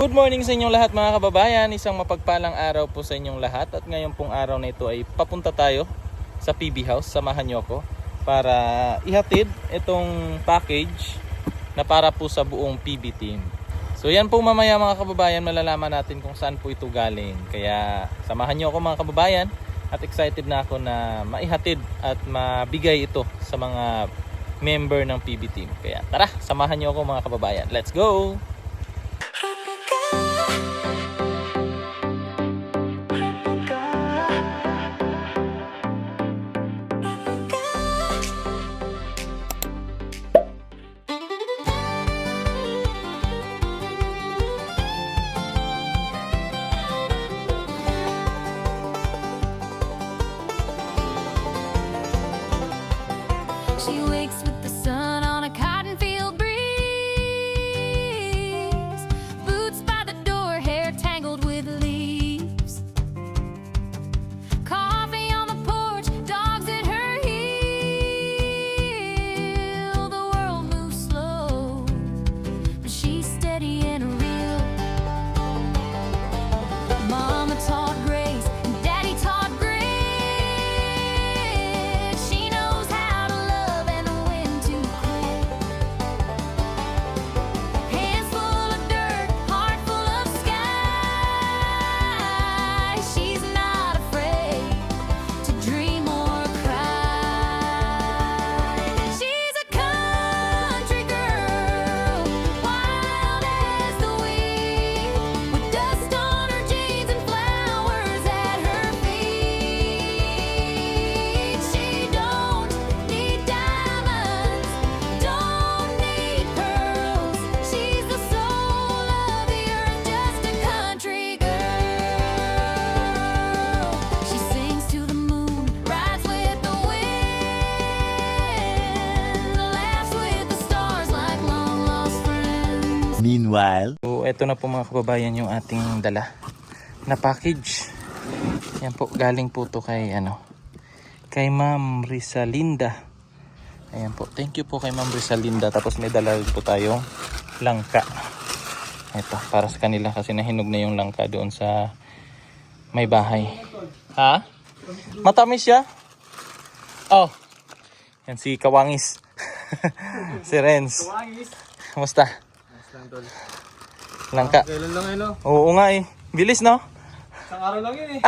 Good morning sa inyong lahat mga kababayan. Isang mapagpalang araw po sa inyong lahat. At ngayon pong araw na ito ay papunta tayo sa PB House. Samahan nyo ako para ihatid itong package na para po sa buong PB team. So yan po mamaya mga kababayan, malalaman natin kung saan po ito galing. Kaya samahan nyo ako mga kababayan. At excited na ako na maihatid at mabigay ito sa mga member ng PB team. Kaya tara, samahan nyo ako mga kababayan. Let's go! She wakes with the sun on a cotton field breeze. Boots by the door, hair tangled with leaves. Coffee on the porch, dogs at her heel. The world moves slow, but she's steady and real. Mama taught grace, and Daddy taught grit. She knows how to love and when to quit. Hands full of dirt, heart full of sky. She's not afraid to dream or cry. She's a country girl, wild as the wind, with dust on her jeans and flowers at her feet. She don't need diamonds, don't need pearls. She's the soul of the earth, just a country girl. She sings to the moon, rides with the wind, laughs with the stars like long lost friends. Meanwhile, So, eto na po mga kababayan yung ating dala na package. Yan po, galing po to kay kay Ma'am Rizalinda. Ayan po, thank you po kay Ma'am Rizalinda. Tapos may dala rin po tayong langka. Ito, para sa kanila kasi nahinog na yung langka doon sa may bahay. Ha? Matamis siya? Oh, yan si Kawangis. Si Renz. Kamusta? Langka. Kailan lang yun, no? Oo nga eh. Bilis no? Isang araw lang yun eh.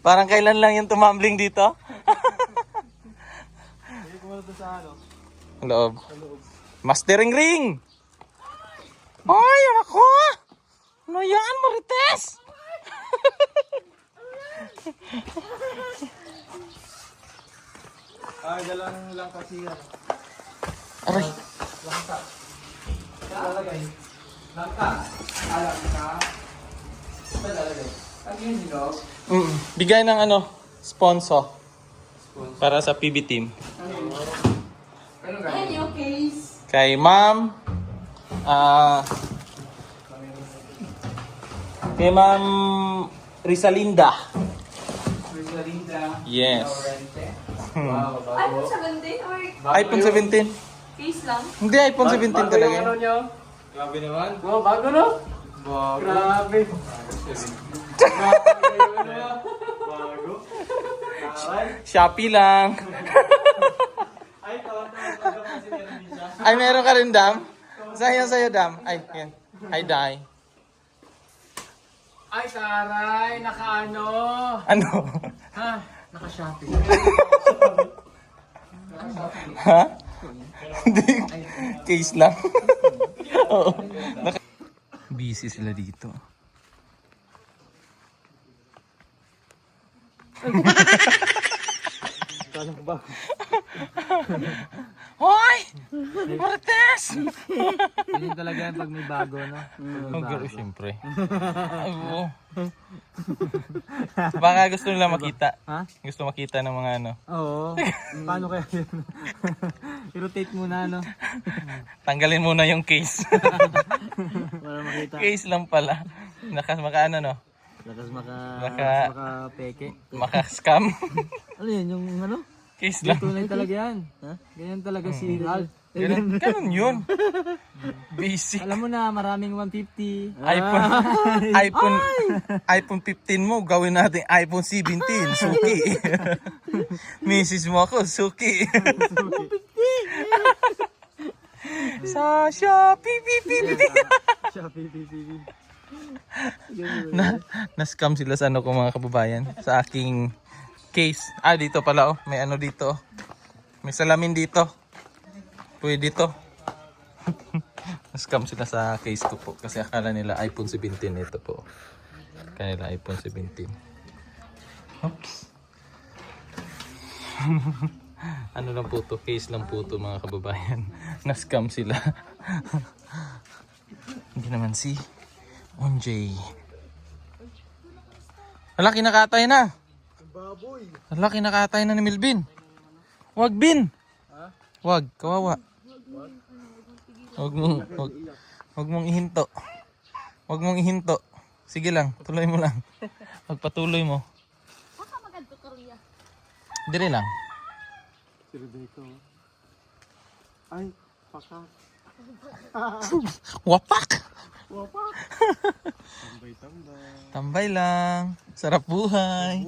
Parang kailan lang yung tumambling dito? Hindi pumunta sa ano. Loob. Mastering ring! Ay, ako! Ano yan, Marites? Ay, dalang lang kasi yan. Aray. Langka. Lalagay. Langka. Langka. Ito lalagay. Ano yun, hinog? Bigay ng sponsor. Para sa PB team. Ano yun? Ano gano'n? Kay Ma'am. Kay Ma'am Rizalinda. Rizzalinda. Yes. Laurente. Wow, bago. iPhone 17 or iPhone 17. case lang? Hindi, iPhone 17 Bago talaga yung yan. ano nyo? Grabe naman. Wow, bago no? Bago. Grabe. Bago. Aray. Shopee lang. Ay, tawa-tawa kasi meron din siya. Ay, meron ka rin, Dam? Sa'yo, Dam. Ay, yan. Ay, Dai. Ay, taray. Naka-ano? Ano? Ha? Naka-shopping. Ha? Hindi. Case lang. Oo. Busy sila dito. Hoy! Marites! Hindi talaga yan pag may bago, no? Oh, girl, siyempre. Ay, oo. Baka gusto nila makita. Ha? Gusto makita ng mga Oo. Paano kaya yun? I-rotate muna, no? Tanggalin muna yung case. Para makita. Case lang pala. Maka no? Lakas Maka- peke. Maka-scam. Ano yan? Yung ano? Case lang. Tunay talaga yan. Ha? Ganyan talaga si Al. Ganun yun. Basic. Alam mo na, maraming 150. iPhone 15 mo, gawin natin iPhone 17. Suki. Misis mo ako, suki. Sa Shopee, Shopee. Na-scam sila sa ano ko mga kababayan. Sa aking case. Dito pala oh. May ano dito. May salamin dito. Pwede to. Na-scam sila sa case ko po. Kasi akala nila iPhone 17 ito po. Kanila iPhone 17. Oops. Ano lang po to? Case lang po to mga kababayan. Na-scam sila. Hindi naman si Onjay. Hala, kinakatay na. Hala, kinakatay na ni Milvin. Wag, Bin. Wag, kawawa. Wag mong ihinto. Wag mong ihinto. Sige lang, tuloy mo lang. Magpatuloy mo. Dire lang. Ay, paka. Wapak! Tambay lang. Sarap buhay.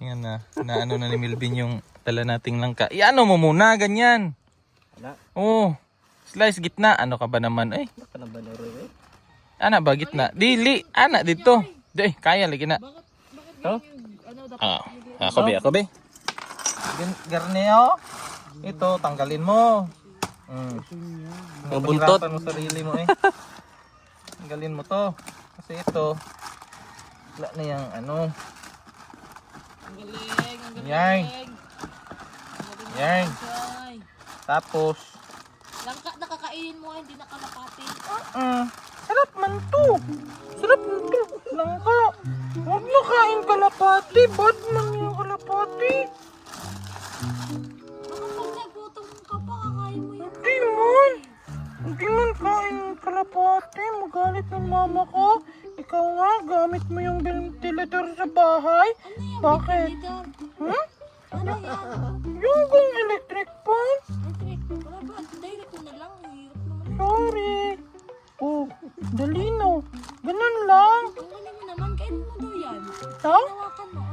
Yan na. Naano na ni Milvin yung dala nating langka. Iano mo muna, ganyan. Oo. Slice gitna. Ano ka ba naman? Ay. Ana ba gitna? Dili. Ana dito. Di, kaya lagi na. Oh? Ako be. Garneo. Ito, tanggalin mo. Buntot. Mo sarili mo eh. Tanggalin mo to. Kasi ito, wala na yung ano. Yan. Yan. Tapos, Langka na kakainin mo, hindi na kalapati. sarap man to. Sarap man to. Langka. Huwag na kain kalapati. Bad man yung kalapati. Baka pag nagutom ka pa, kakain mo yun. Hindi man. Hindi man kain ng kalapati. Magalit ng mama ko. Ikaw nga, gamit mo yung ventilator sa bahay. Ano yan? Bakit? Bidar? Hmm? Ano yan? Yung kung electric fan. Electric. Wala ba? Direct ko na lang. Hirap naman. Sorry. Oh, dali no. Ganun lang. Ang galing mo naman. Kainin mo daw yan. Ito? Hawakan mo.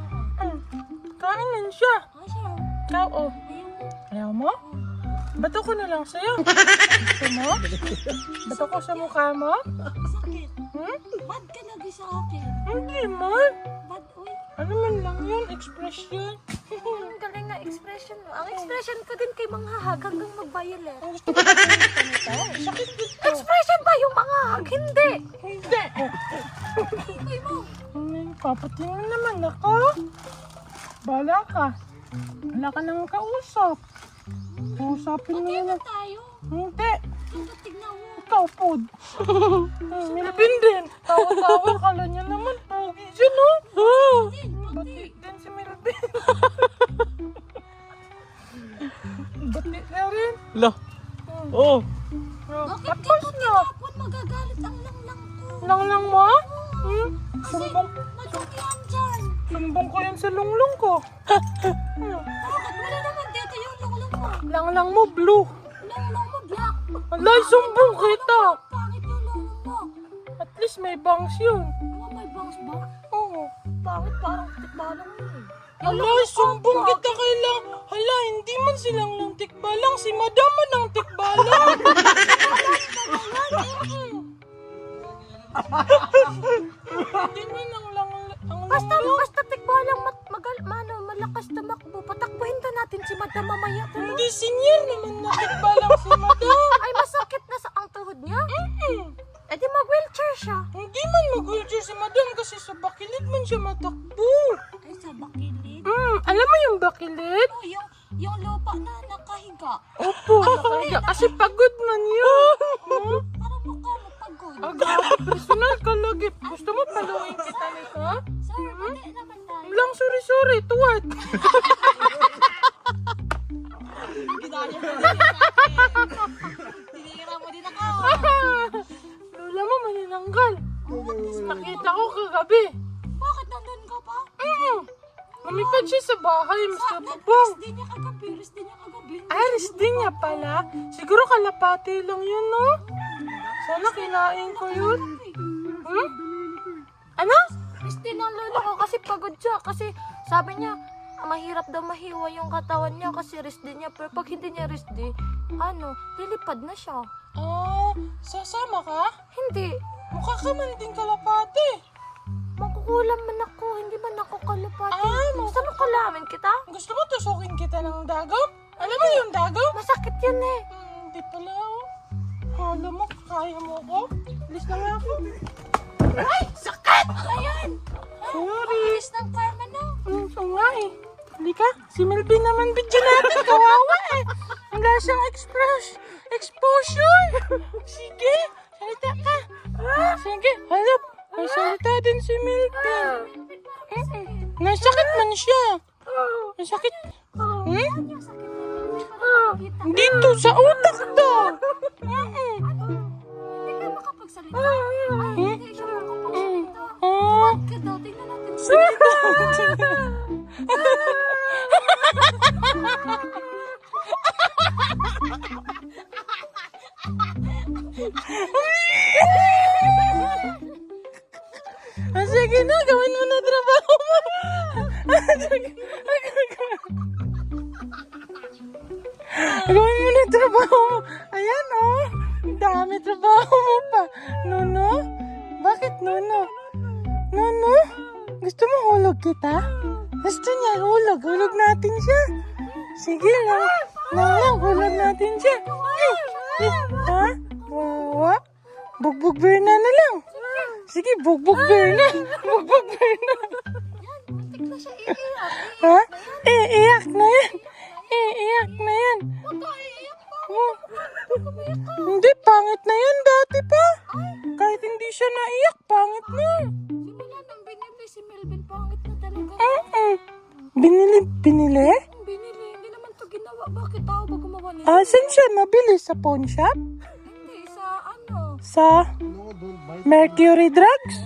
Kainin siya. Siya. Ikaw, oh. Ayaw mo. Ayaw mo? Bato ko na lang sa'yo. Gusto mo? Bato ko sa mukha mo? Sakit. Hmm? Bad ka lagi sa akin. Hindi man. Bad, uy. Ano man lang yun, expression. Ang galing nga expression mo. Ang expression ko din kay manghahag hanggang mag-violet. Gusto ko na ganito. Sakit dito. Expression ba yung manghahag? Hindi. Hindi. Hintay mo. Papatingin naman ako. Bala ka. Wala ka nang kausap. Kausapin mo Okay na. na tayo. Hindi. Tignan mo. Ikaw, pod. Milvin din. Tawa-tawa. Kala niya naman. Pogi siya, no? Bati din si Milvin. Bati na rin. Lah. Oh. Bakit Tapos dito na. tinapon? Magagalit ang lang ko. Lang mo? Kasi madugyan dyan. Sumbong ko yan sa lunglong ko. Bakit wala naman dito yung lunglong mo? Lang mo, blue. Lunglong mo black. Alay, sumbong kita. Pangit yung lunglong mo. At least may bangs yun. Oh, may bangs ba? Oo. Pangit parang tikbalang mo eh. Alay, sumbong kita kay lang. Hala, hindi man silang lang tikbalang. Si madam man ang tikbalang. Hindi man ang lang. Basta tikbalang malakas tumakbo. Patakbuhin ka natin si madam mamaya. Hindi sinyal naman na tikbalang si madam. Ay, masakit na sa ang tuhod niya? Eh di mag-wheelchair siya. Hindi man mag-wheelchair si madam kasi sa bakilid man siya matakbo. Ay, sa bakilid. Alam mo yung bakilid? Oh, yung lupa na nakahiga. Opo, nakahiga kasi pagod man yun. Parang mukha mo pagod. Grabe, personal ka lagi. Gusto mo paluin kita nito? Sir, mali naman tayo. Lang, sorry, tuwad. Tinira mo din ako. Lola mo maninanggal. Nakita ko kagabi. Bakit nandun ka pa? Lumipad siya sa bahay, Mr. Nag-press Bubong. din niya kagabi. Alis din niya pala. Siguro kalapati lang yun, no? Sana kinain ko yun. Hmm? Ano? Risdi ng lolo ko kasi pagod siya. Kasi sabi niya, mahirap daw mahiwa yung katawan niya kasi risdi niya. Pero pag hindi niya risdi, lilipad na siya. Ah, sasama ka? Hindi. Mukha ka man din kalapati. Makukulam man ako. Hindi man ako kalapati. Ah, Gusto mo kulamin kita? Gusto mo tusukin kita ng dagaw? Alam mo yung dagaw? Masakit yan eh. Hindi pala, oh. Kala mo, kaya mo ko? Alis na nga ako. Ay! Sakit! Ayan! Sorry. Alis ng karma na. So nga eh. Halika, si Melvin naman video natin. Kawawa eh. Wala siyang exposure. Sige, salita ka. Sige, halap. May salita din si Melvin. Nasakit man siya. Nasakit. Hmm? Dito sa utak to. Hindi ka makapagsalita. Ay, hindi siya makapagsalita. Oh. Huwag ka daw. Tingnan natin. Sige. Sige na, gawin mo na trabaho mo. Gawin mo na trabaho mo. Ayan, oh. Dami trabaho mo pa. Nuno? Bakit, Nuno? Nuno? Gusto mo hulog kita? Gusto niya hulog. Hulog natin siya. Sige lang. Lang, hulog natin siya. Ha? Wawa? Bugbog Berna na lang. Sige, bugbog Berna. Bugbog Berna. Muntik na siya iiyak. Ha? Iiyak na yan. Iiyak na yan. Huwag ka iiyak pa. Oh. Hindi, pangit na yan dati pa. Kahit hindi siya naiyak, pangit na. Simula nang binili si Melvin, pangit na talaga. Binili? Binili, hindi naman to ginawa. Bakit ako ba gumawa nito? Saan siya nabili? Sa pawn shop? Hindi, sa ano? Sa Mercury Drugs?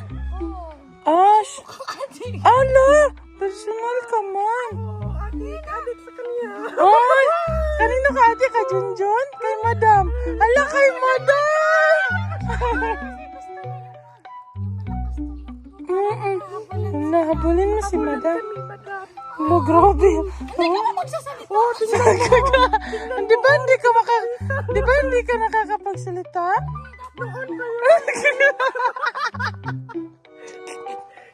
Oh. Ala, personal ka man. Adik sa kanya. Ay, kanino ka ate ka, Junjun? Kay Madam. Ala, kay Madam! Nahabulin mo si Madam. Ano, grabe. Hindi ka magsasalita. Oh, tingnan mo. Di ba hindi ka nakakapagsalita? Noon pa yun.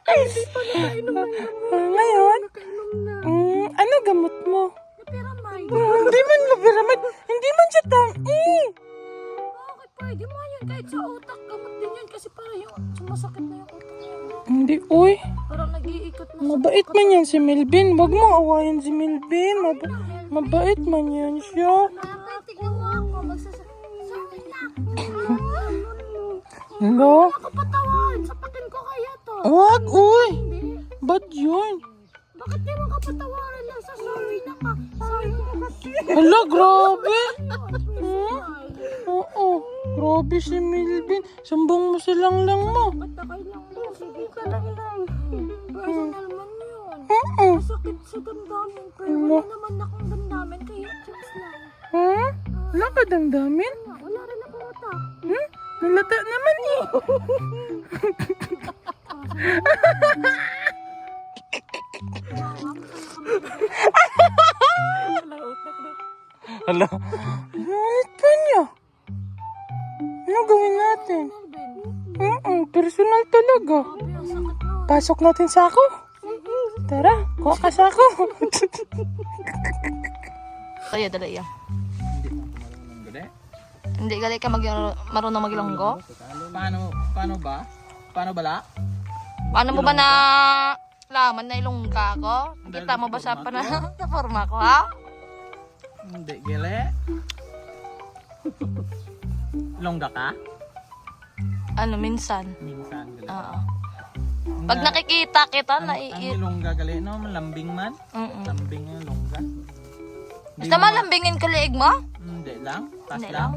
Hindi pa nakainom ng gamot. Ngayon? Nakainom na. Ano gamot mo? Napiramay. Hindi man mapiramid. Hindi man siya Bakit pwede mo yun? Kahit sa utak, gamot din yun. Kasi parang yung sumasakit na yung utak niya. Hindi, uy. Parang nag-iikot na Mabait man yan si Melvin. Wag mo awayan si Melvin. Mabait man yan siya. Tignan mo ako. Magsasabi. Sorry na. Hello? Ako patawan. Sapatin ko kaya to. Wag, uy. Hindi. Ba't yun? Bakit di mo kapatawaran lang sa sorry na ka? Sorry na kasi. Hala, grabe. Oo, grabe si Melvin. Sambong mo silang lang mo. Patakay lang mo. Sige ka lang lang. Personal man yun. Oo. Masakit sa damdamin. Pero wala naman akong damdamin. Kaya chicks lang. Ha? Wala ka damdamin? Wala rin ako utak. Nalata naman eh. Hala. Nalit pa niya. Ano gawin natin? Personal talaga. Grabe, ang sakit mo. Pasok natin sa ako. Tara, kuha ka sa ako. Kaya dala iya. Gede? Hindi gali ka marunong maglonggo? Paano ba? Paano bala? Paano mo ba na laman na ilongga ko? Kita mo ba sa sa forma ko, ha? Hindi, gele. Longga ka? Ano, minsan. Minsan, gele. Oo. Pag nakikita kita, Ang naiit. ilongga gali, no? Lambing man? Lambing yung longga. Basta malambingin ka liig mo? Hindi lang. Tas Hindi lang.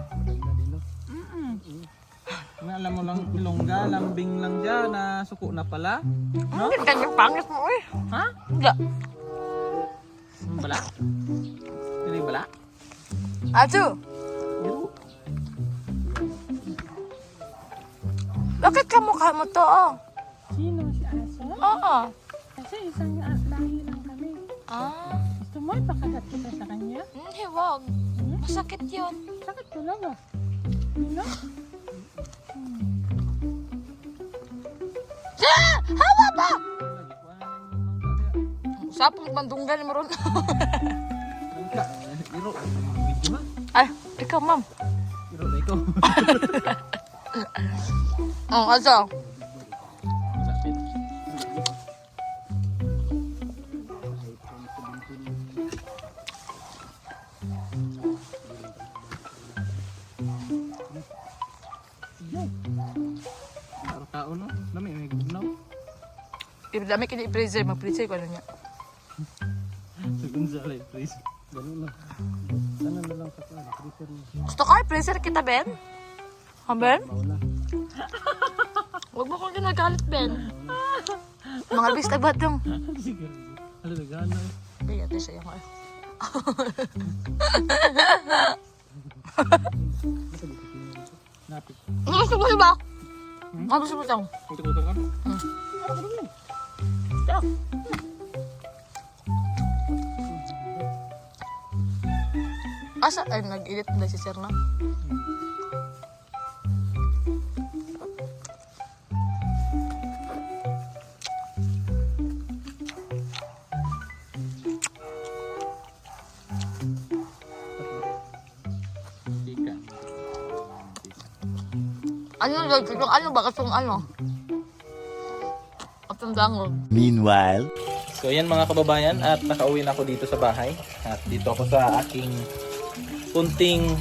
Alam mo lang, ilongga, lambing lang dyan, na suko na pala. No? Hindi kanyang pangit mo, eh. Ha? Hindi. Bala? Hindi bala? Aju! Bakit kamukha mo to, oh? Sino si Aso? Oo. Kasi isang lahi lang kami. Ah, Gusto mo ipakagat kita sa kanya? hindi, wag. Masakit yun. Sakit talaga. Ano? Hawa ba? Usapang bandunggan mo ron. Iro, video ba? Ay, ikaw, ma'am. Iro na ikaw. Oh, asa? Tao no? Dami, may gugnaw. Dami kini i-freezer. Mag-freezer ko ano niya. Sagun sa alay, please. Ganun lang. Sana na lang sa kwan, freezer mo. Gusto ka i-freezer kita, Ben? Ha, Ben? Mauna. Huwag mo kong ginagalit, Ben. Mga bis na ba't dong? Sige. Ano, nagana eh. Kaya ito siya yung Napit. Ano gusto mo ba? Ano gusto mo ito? Kutuk-kutuk ka? Asa? Ay, nag-edit na si Sir na. Hindi ka. Ano yun? Yung ano ba? Kasong ano? At ang dangog. Meanwhile, So yan mga kababayan, at nakauwi na ako dito sa bahay. At dito ako sa aking kunting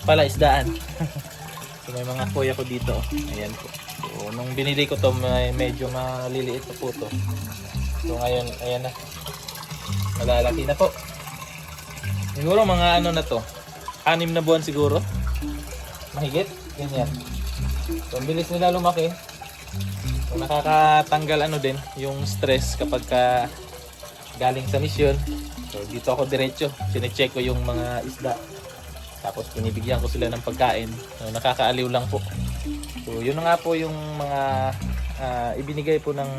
palaisdaan. So may mga kuya ko dito. Ayan po. So nung binili ko to, medyo maliliit pa po to. So ngayon, ayan na. Malalaki na po. Siguro mga ano na to, 6 na buwan siguro. Mahigit, ganyan. So ang bilis nila lumaki. So, nakakatanggal ano din yung stress kapag galing sa misyon. So dito ako diretso, sinecheck ko yung mga isda. Tapos pinibigyan ko sila ng pagkain. So nakakaaliw lang po. So yun na nga po yung mga ibinigay po ng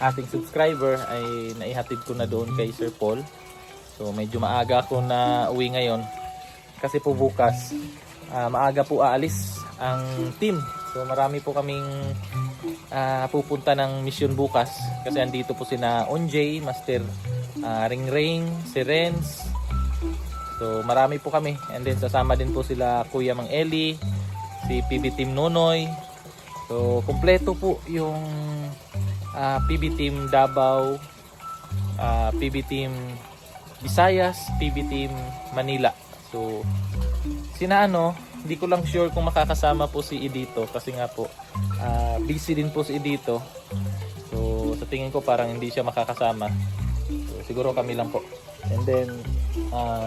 ating subscriber ay naihatid ko na doon kay Sir Paul. So medyo maaga ako na uwi ngayon kasi po bukas maaga po aalis ang team. So marami po kaming pupunta ng mission bukas kasi andito po sina Onjay, Master Ring Ring, si Renz. So marami po kami, and then sasama din po sila Kuya Mang Eli, si PB Team Nonoy. So kumpleto po yung PB Team Davao, PB Team Visayas, PB Team Manila. So sina hindi ko lang sure kung makakasama po si Edito kasi nga po busy din po si Edito. So sa tingin ko parang hindi siya makakasama. So siguro kami lang po. And then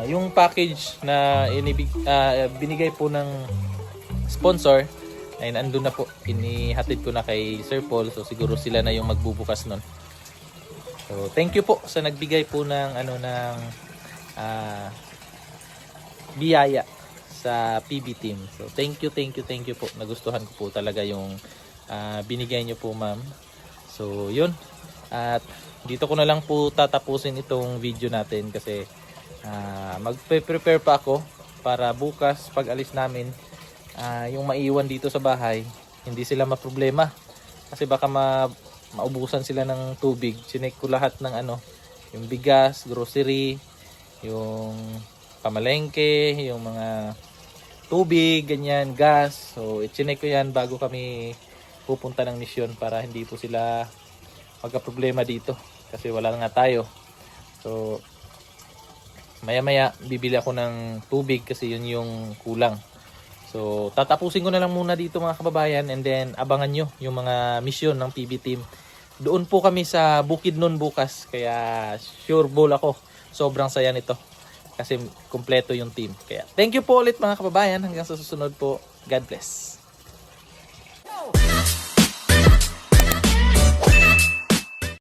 yung package na binigay po ng sponsor ay nandun na po. Inihatid ko na kay Sir Paul. So siguro sila na yung magbubukas nun. So thank you po sa nagbigay po ng biyaya sa PB Team. So thank you po. Nagustuhan ko po talaga yung binigay nyo po, ma'am. So yun. At dito ko na lang po tatapusin itong video natin kasi magpe-prepare pa ako para bukas pag alis namin yung maiwan dito sa bahay hindi sila maproblema kasi baka maubusan sila ng tubig. Chinek ko lahat ng yung bigas, grocery, yung pamalengke, yung mga tubig, ganyan, gas. So i-chinek ko yan bago kami pupunta ng misyon para hindi po sila magka-problema dito kasi wala nga tayo. So maya-maya bibili ako ng tubig kasi yun yung kulang. So tatapusin ko na lang muna dito mga kababayan, and then abangan nyo yung mga misyon ng PB Team. Doon po kami sa Bukidnon bukas, kaya sure ball ako sobrang saya nito kasi kumpleto yung team. Kaya thank you po ulit mga kababayan, hanggang sa susunod po. God bless.